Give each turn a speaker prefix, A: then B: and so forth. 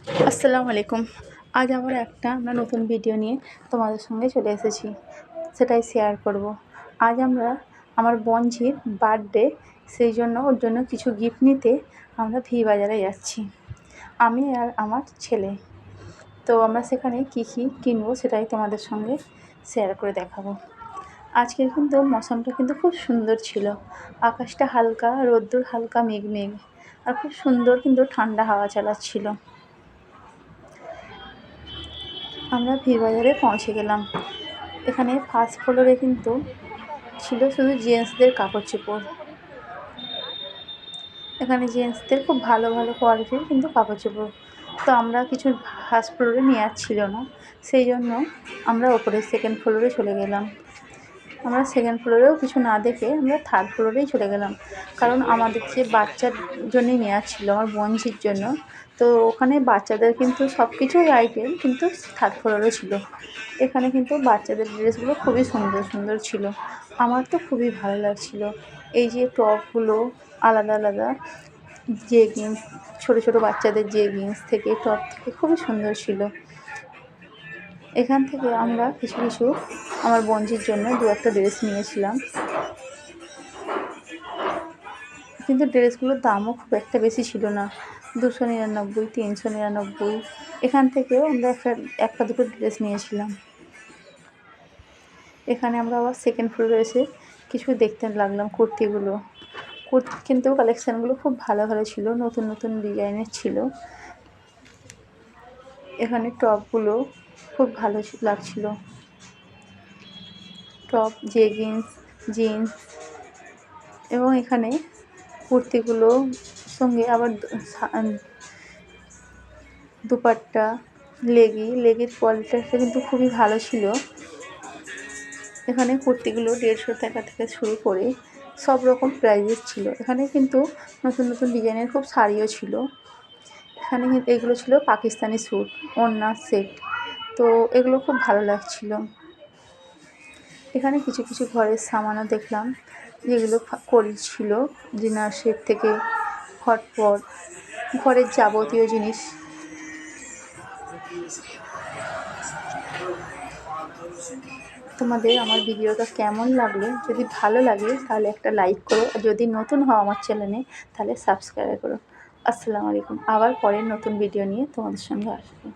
A: আসসালামু আলাইকুম। আজ আবার আমরা নতুন ভিডিও নিয়ে তোমাদের সঙ্গে চলে এসেছি। সেটাই শেয়ার করব। আজ আমার বোনঝির বার্থডে, সেই জন্য ওর জন্য কিছু গিফট নিতে আমরা ভি বাজারে যাচ্ছি, আমি আর আমার ছেলে। তো আমরা সেখানে কী কী কিনবো সেটাই তোমাদের সঙ্গে শেয়ার করে দেখাবো। আজকের কিন্তু মৌসুমটা কিন্তু খুব সুন্দর ছিল। আকাশটা হালকা রোদ্দুর, হালকা মেঘ মেঘ, আর খুব সুন্দর কিন্তু ঠান্ডা হাওয়া চালাচ্ছিল। আমরা ভি বাজারে পৌঁছে গেলাম। এখানে ফার্স্ট ফ্লোরে কিন্তু ছিল শুধু জেন্টসদের কাপড় চোপড়। এখানে জেন্টসদের খুব ভালো ভালো কোয়ালিটির কিন্তু কাপড় চোপড়। তো আমরা কিছু ফার্স্ট ফ্লোরে নেওয়ার ছিল না, সেই জন্য আমরা ওপরে সেকেন্ড ফ্লোরে চলে গেলাম। আমরা সেকেন্ড ফ্লোরেও কিছু না দেখে আমরা থার্ড ফ্লোরেই চলে গেলাম, কারণ আমাদের যে বাচ্চার জন্যই নেওয়ার ছিল, আমার বোনঝির জন্য। তো ওখানে বাচ্চাদের কিন্তু সব কিছুই আইটেম কিন্তু থার্ড ফ্লোরে ছিল। এখানে কিন্তু বাচ্চাদের ড্রেসগুলো খুবই সুন্দর সুন্দর ছিল, আমার তো খুবই ভালো লাগছিল। এই যে টপগুলো আলাদা আলাদা, জেগিন্স, ছোটো ছোটো বাচ্চাদের জেগিন্স থেকে টপ থেকে খুবই সুন্দর ছিল। এখান থেকে আমরা কিছু কিছু আমার বোনঝির জন্য একটা ড্রেস নিয়েছিলাম, কিন্তু ড্রেসগুলোর দামও খুব একটা বেশি ছিল না, 299, 399। এখান থেকেও আমরা একটা দুটো ড্রেস নিয়েছিলাম। এখানে আমরা আবার সেকেন্ড ফ্লোরে এসে কিছু দেখতে লাগলাম কুর্তিগুলো। কিন্তু কালেকশানগুলো খুব ভালো ভালো ছিল, নতুন নতুন ডিজাইনের ছিল। এখানে টপগুলো খুব ভালো লাগছিল, টপ, জেগিন্স, জিন্স, এবং এখানে কুর্তিগুলো সঙ্গে আবার দুপাট্টা, লেগের কোয়ালিটিটা কিন্তু খুবই ভালো ছিল। এখানে কুর্তিগুলো 150 টাকা থেকে শুরু করে সব রকম প্রাইজের ছিল। এখানে কিন্তু নতুন নতুন ডিজাইনের খুব শাড়িও ছিল। এখানে কিন্তু এগুলো ছিল পাকিস্তানি স্যুট, ওড়না সেট। তো এগুলো খুব ভালো লাগছিল। এখানে কিছু কিছু ঘরের সামানও দেখলাম, যেগুলো ছিল ডিনার সেট থেকে হটপট, ঘরের যাবতীয় জিনিস। তোমাদের আমার ভিডিওটা কেমন লাগলো? যদি ভালো লাগে তাহলে একটা লাইক করো, আর যদি নতুন হও আমার চ্যানেলে তাহলে সাবস্ক্রাইব করো। আসসালামু আলাইকুম। আবার পরের নতুন ভিডিও নিয়ে তোমাদের সঙ্গে আসবো।